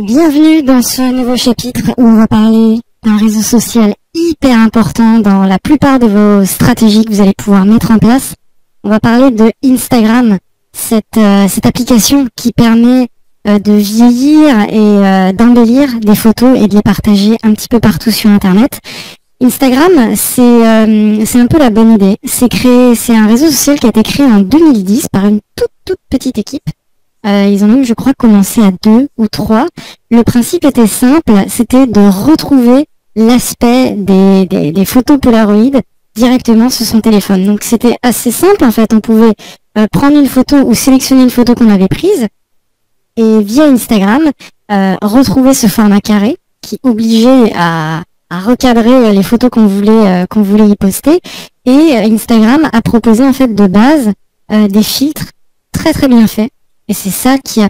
Bienvenue dans ce nouveau chapitre où on va parler d'un réseau social hyper important dans la plupart de vos stratégies que vous allez pouvoir mettre en place. On va parler de Instagram, cette application qui permet de vieillir et d'embellir des photos et de les partager un petit peu partout sur Internet. Instagram, c'est un peu la bonne idée. C'est un réseau social qui a été créé en 2010 par une toute petite équipe. Ils ont même, je crois, commencé à 2 ou 3. Le principe était simple, c'était de retrouver l'aspect des photos Polaroid directement sur son téléphone. Donc c'était assez simple en fait, on pouvait prendre une photo ou sélectionner une photo qu'on avait prise et via Instagram retrouver ce format carré qui obligeait à recadrer les photos qu'on voulait y poster. Et Instagram a proposé en fait de base des filtres très bien faits. Et c'est ça qui les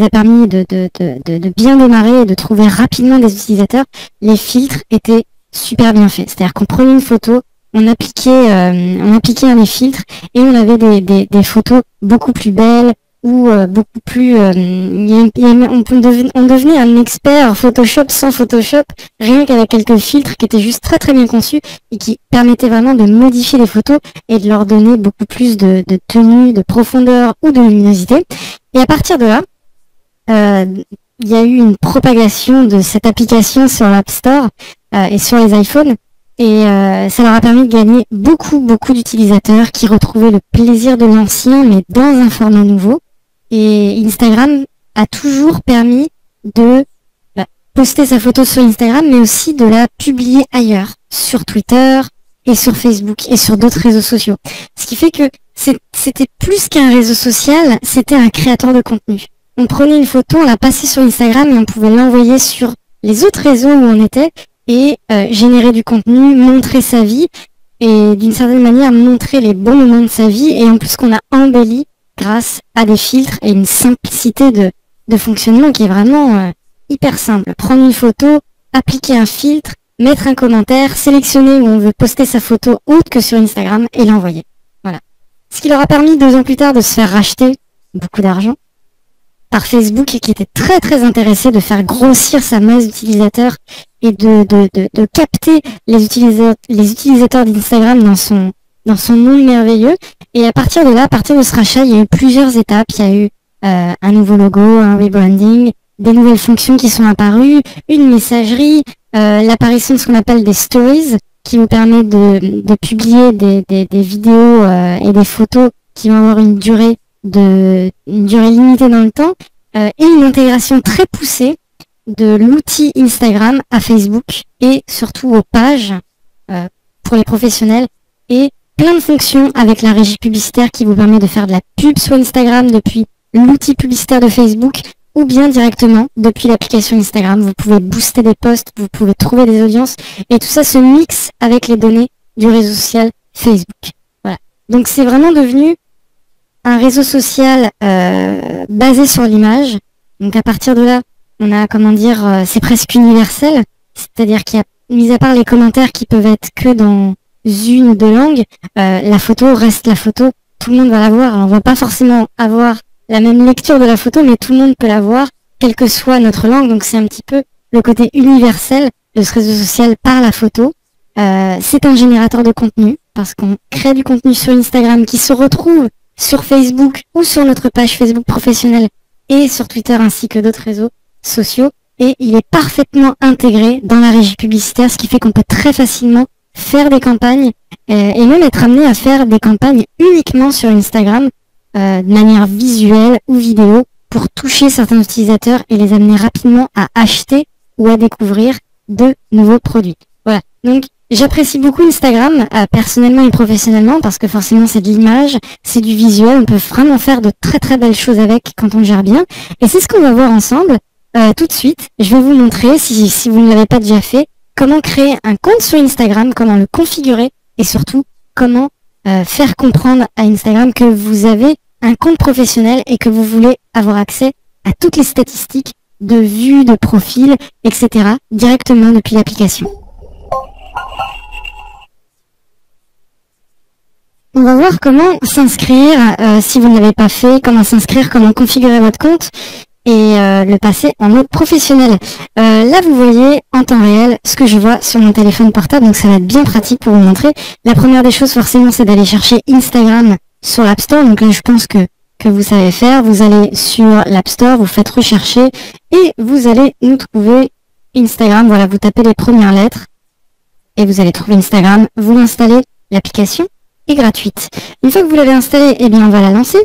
a permis de bien démarrer et de trouver rapidement des utilisateurs. Les filtres étaient super bien faits. C'est-à-dire qu'on prenait une photo, on appliquait un des filtres et on avait des photos beaucoup plus belles ou beaucoup plus. On devenait un expert Photoshop sans Photoshop, rien qu'avec quelques filtres qui étaient juste très bien conçus et qui permettaient vraiment de modifier les photos et de leur donner beaucoup plus de tenue, de profondeur ou de luminosité. Et à partir de là, il y a eu une propagation de cette application sur l'App Store et sur les iPhones. Et ça leur a permis de gagner beaucoup d'utilisateurs qui retrouvaient le plaisir de l'ancien mais dans un format nouveau. Et Instagram a toujours permis de poster sa photo sur Instagram, mais aussi de la publier ailleurs, sur Twitter et sur Facebook et sur d'autres réseaux sociaux. Ce qui fait que c'était plus qu'un réseau social, c'était un créateur de contenu. On prenait une photo, on la passait sur Instagram et on pouvait l'envoyer sur les autres réseaux où on était et générer du contenu, montrer sa vie et d'une certaine manière montrer les bons moments de sa vie et en plus qu'on a embelli grâce à des filtres et une simplicité de fonctionnement qui est vraiment hyper simple. Prendre une photo, appliquer un filtre, mettre un commentaire, sélectionner où on veut poster sa photo autre que sur Instagram et l'envoyer. Voilà. Ce qui leur a permis 2 ans plus tard de se faire racheter beaucoup d'argent par Facebook qui était très intéressé de faire grossir sa masse d'utilisateurs et de capter les utilisateurs d'Instagram dans son monde merveilleux. Et à partir de là, à partir de ce rachat, il y a eu plusieurs étapes. Il y a eu un nouveau logo, un rebranding, des nouvelles fonctions qui sont apparues, une messagerie, l'apparition de ce qu'on appelle des stories, qui vous permet de publier des vidéos et des photos qui vont avoir une durée limitée dans le temps, et une intégration très poussée de l'outil Instagram à Facebook et surtout aux pages pour les professionnels et plein de fonctions avec la régie publicitaire qui vous permet de faire de la pub sur Instagram depuis l'outil publicitaire de Facebook ou bien directement depuis l'application Instagram. Vous pouvez booster des posts, vous pouvez trouver des audiences et tout ça se mixe avec les données du réseau social Facebook. Voilà. Donc c'est vraiment devenu un réseau social basé sur l'image. Donc à partir de là, on a c'est presque universel, c'est-à-dire qu'il y a, mis à part les commentaires qui peuvent être que dans une ou 2 langues, la photo reste la photo, tout le monde va la voir. Alors, on va pas forcément avoir la même lecture de la photo, mais tout le monde peut la voir, quelle que soit notre langue. Donc c'est un petit peu le côté universel de ce réseau social par la photo. C'est un générateur de contenu, parce qu'on crée du contenu sur Instagram qui se retrouve sur Facebook ou sur notre page Facebook professionnelle et sur Twitter ainsi que d'autres réseaux sociaux. Et il est parfaitement intégré dans la régie publicitaire, ce qui fait qu'on peut très facilement faire des campagnes et même être amené à faire des campagnes uniquement sur Instagram de manière visuelle ou vidéo pour toucher certains utilisateurs et les amener rapidement à acheter ou à découvrir de nouveaux produits. Voilà. Donc j'apprécie beaucoup Instagram personnellement et professionnellement parce que forcément c'est de l'image, c'est du visuel, on peut vraiment faire de très belles choses avec quand on le gère bien. Et c'est ce qu'on va voir ensemble tout de suite. Je vais vous montrer, si vous ne l'avez pas déjà fait, comment créer un compte sur Instagram, comment le configurer et surtout comment faire comprendre à Instagram que vous avez un compte professionnel et que vous voulez avoir accès à toutes les statistiques de vues, de profils, etc. directement depuis l'application. On va voir comment s'inscrire si vous ne l'avez pas fait, comment s'inscrire, comment configurer votre compte. et le passer en mode professionnel. Là, vous voyez en temps réel ce que je vois sur mon téléphone portable, donc ça va être bien pratique pour vous montrer. La première des choses, forcément, c'est d'aller chercher Instagram sur l'App Store. Donc là, je pense que vous savez faire. Vous allez sur l'App Store, vous faites rechercher et vous allez nous trouver Instagram. Voilà, vous tapez les premières lettres et vous allez trouver Instagram. Vous l'installez, l'application est gratuite. Une fois que vous l'avez installée, eh bien, on va la lancer.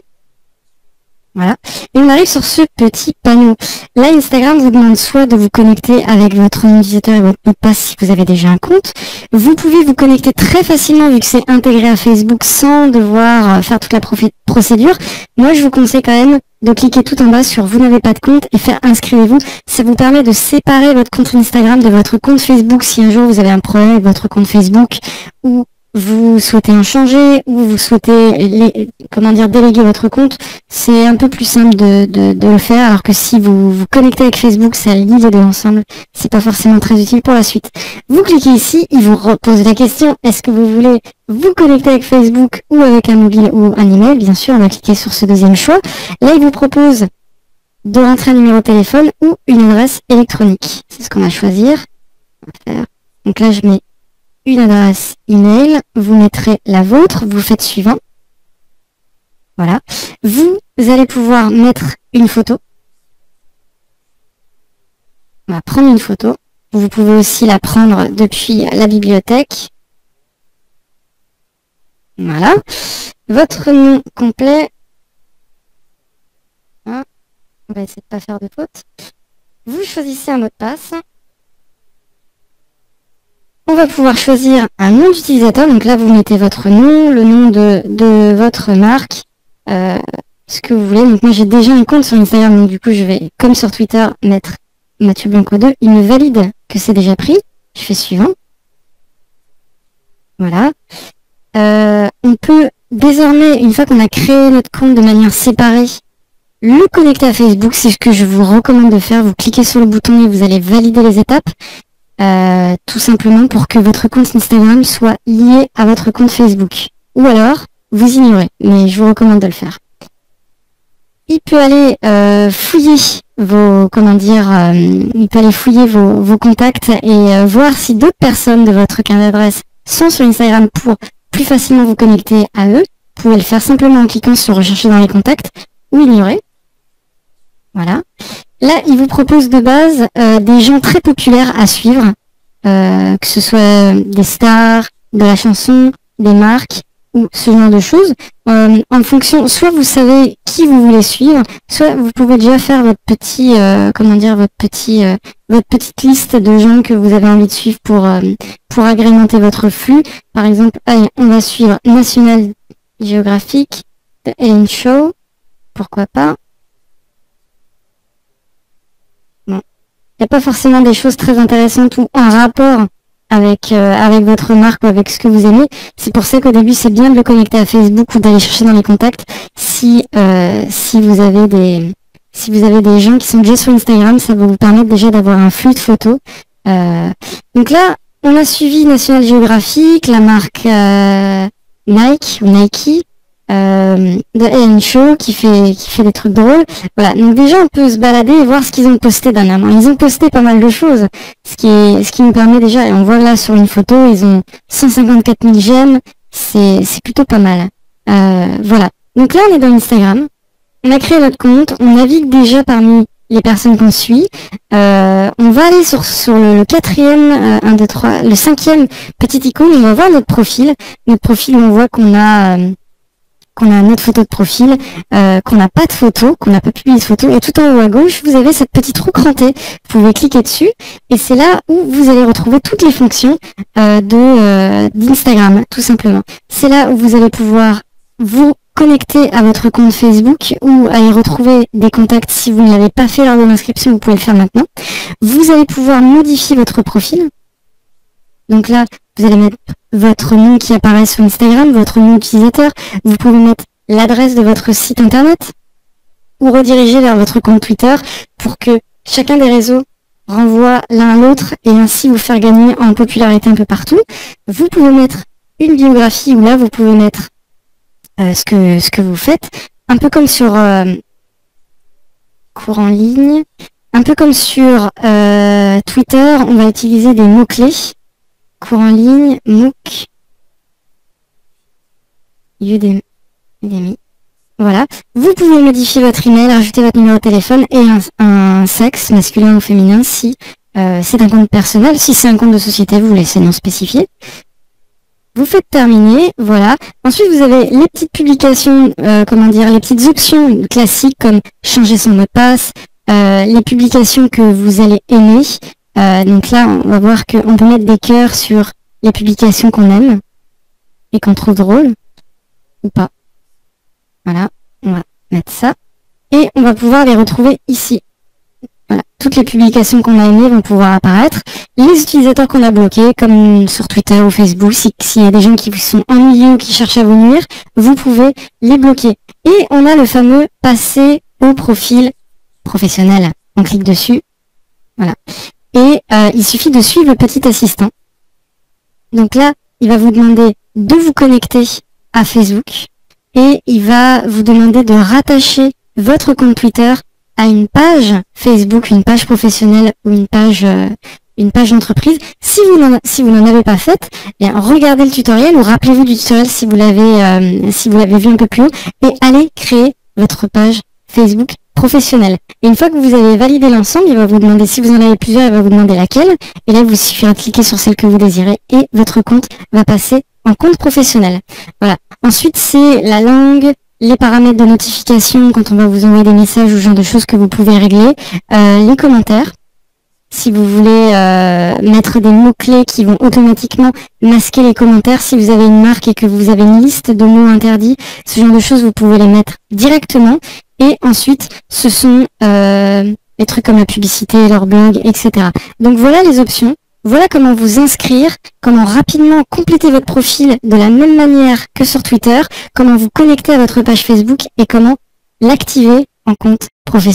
Voilà. Et on arrive sur ce petit panneau. Là, Instagram vous demande soit de vous connecter avec votre nom d'utilisateur et votre mot de passe si vous avez déjà un compte. Vous pouvez vous connecter très facilement vu que c'est intégré à Facebook sans devoir faire toute la procédure. Moi, je vous conseille quand même de cliquer tout en bas sur vous n'avez pas de compte et faire inscrivez-vous. Ça vous permet de séparer votre compte Instagram de votre compte Facebook si un jour vous avez un problème avec votre compte Facebook ou vous souhaitez en changer ou vous souhaitez déléguer votre compte, c'est un peu plus simple de le faire, alors que si vous vous connectez avec Facebook, ça lie les deux ensemble, c'est pas forcément très utile pour la suite. Vous cliquez ici, il vous repose la question, est-ce que vous voulez vous connecter avec Facebook ou avec un mobile ou un email? Bien sûr, on va cliquer sur ce deuxième choix. Là, il vous propose de rentrer un numéro de téléphone ou une adresse électronique. C'est ce qu'on va choisir. On va faire. Donc là, je mets une adresse email, vous mettrez la vôtre, vous faites suivant. Voilà. Vous allez pouvoir mettre une photo. On va prendre une photo. Vous pouvez aussi la prendre depuis la bibliothèque. Voilà. Votre nom complet. On va essayer de ne pas faire de faute. Vous choisissez un mot de passe. On va pouvoir choisir un nom d'utilisateur. Donc là, vous mettez votre nom, le nom de votre marque, ce que vous voulez. Donc moi, j'ai déjà un compte sur Instagram. Donc du coup, je vais, comme sur Twitter, mettre Mathieu Blanco 2. Il me valide que c'est déjà pris. Je fais suivant. Voilà. On peut désormais, une fois qu'on a créé notre compte de manière séparée, le connecter à Facebook. C'est ce que je vous recommande de faire. Vous cliquez sur le bouton et vous allez valider les étapes. Tout simplement pour que votre compte Instagram soit lié à votre compte Facebook. Ou alors, vous ignorez, mais je vous recommande de le faire. Il peut aller fouiller vos, il peut aller fouiller vos contacts et voir si d'autres personnes de votre carnet d'adresse sont sur Instagram pour plus facilement vous connecter à eux. Vous pouvez le faire simplement en cliquant sur rechercher dans les contacts ou ignorer. Voilà. Là, il vous propose de base des gens très populaires à suivre, que ce soit des stars, de la chanson, des marques ou ce genre de choses. En fonction, soit vous savez qui vous voulez suivre, soit vous pouvez déjà faire votre petit, votre petite liste de gens que vous avez envie de suivre pour agrémenter votre flux. Par exemple, allez, on va suivre National Geographic, The Ellen Show, pourquoi pas. Il n'y a pas forcément des choses très intéressantes ou en rapport avec votre marque ou avec ce que vous aimez. C'est pour ça qu'au début, c'est bien de le connecter à Facebook ou d'aller chercher dans les contacts si vous avez des gens qui sont déjà sur Instagram, ça va vous permettre déjà d'avoir un flux de photos. Donc là, on a suivi National Geographic, la marque Nike ou Nike, The Ellen Show qui fait des trucs drôles. Voilà, donc déjà on peut se balader et voir ce qu'ils ont posté dernièrement. Ils ont posté pas mal de choses, ce qui nous permet déjà, et on voit là sur une photo, ils ont 154 000 j'aime, c'est plutôt pas mal. Voilà, donc là on est dans Instagram, on a créé notre compte, on navigue déjà parmi les personnes qu'on suit. On va aller sur le quatrième, 1, 2, 3, le cinquième petit icône, on va voir notre profil. Notre profil, on voit qu'on a notre photo de profil, qu'on n'a pas de photo, qu'on n'a pas publié de photo, et tout en haut à gauche, vous avez cette petite roue crantée. Vous pouvez cliquer dessus, et c'est là où vous allez retrouver toutes les fonctions d'Instagram, tout simplement. C'est là où vous allez pouvoir vous connecter à votre compte Facebook ou à y retrouver des contacts si vous ne l'avez pas fait lors de l'inscription, vous pouvez le faire maintenant. Vous allez pouvoir modifier votre profil. Donc là, vous allez mettre votre nom qui apparaît sur Instagram, votre nom d'utilisateur. Vous pouvez mettre l'adresse de votre site internet ou rediriger vers votre compte Twitter pour que chacun des réseaux renvoie l'un à l'autre et ainsi vous faire gagner en popularité un peu partout. Vous pouvez mettre une biographie où là, vous pouvez mettre ce que vous faites. Un peu comme sur cours en ligne. Un peu comme sur Twitter, on va utiliser des mots-clés. Cours en ligne, MOOC, Udemy. Voilà. Vous pouvez modifier votre email, rajouter votre numéro de téléphone et un sexe, masculin ou féminin, si c'est un compte personnel. Si c'est un compte de société, vous laissez non spécifié. Vous faites terminer, voilà. Ensuite, vous avez les petites publications, les petites options classiques comme changer son mot de passe, les publications que vous allez aimer. Donc là, on va voir qu'on peut mettre des cœurs sur les publications qu'on aime et qu'on trouve drôles ou pas. Voilà, on va mettre ça. Et on va pouvoir les retrouver ici. Voilà, toutes les publications qu'on a aimées vont pouvoir apparaître. Les utilisateurs qu'on a bloqués, comme sur Twitter ou Facebook, s'il y a des gens qui sont ennuyeux ou qui cherchent à vous nuire, vous pouvez les bloquer. Et on a le fameux passer au profil professionnel. On clique dessus. Voilà. Et il suffit de suivre le petit assistant. Donc là, il va vous demander de vous connecter à Facebook et il va vous demander de rattacher votre compte Twitter à une page Facebook, une page professionnelle ou une page d'entreprise. Si vous n'en avez pas faite, bien regardez le tutoriel ou rappelez-vous du tutoriel si vous l'avez vu un peu plus haut et allez créer votre page Facebook professionnelle. Et une fois que vous avez validé l'ensemble, il va vous demander, si vous en avez plusieurs, il va vous demander laquelle. Et là, il vous suffira de cliquer sur celle que vous désirez et votre compte va passer en compte professionnel. Voilà. Ensuite, c'est la langue, les paramètres de notification quand on va vous envoyer des messages ou ce genre de choses que vous pouvez régler, les commentaires. Si vous voulez mettre des mots-clés qui vont automatiquement masquer les commentaires, si vous avez une marque et que vous avez une liste de mots interdits, ce genre de choses, vous pouvez les mettre directement. Et ensuite, ce sont les trucs comme la publicité, leur blog, etc. Donc voilà les options. Voilà comment vous inscrire, comment rapidement compléter votre profil de la même manière que sur Twitter, comment vous connecter à votre page Facebook et comment l'activer en compte professionnel.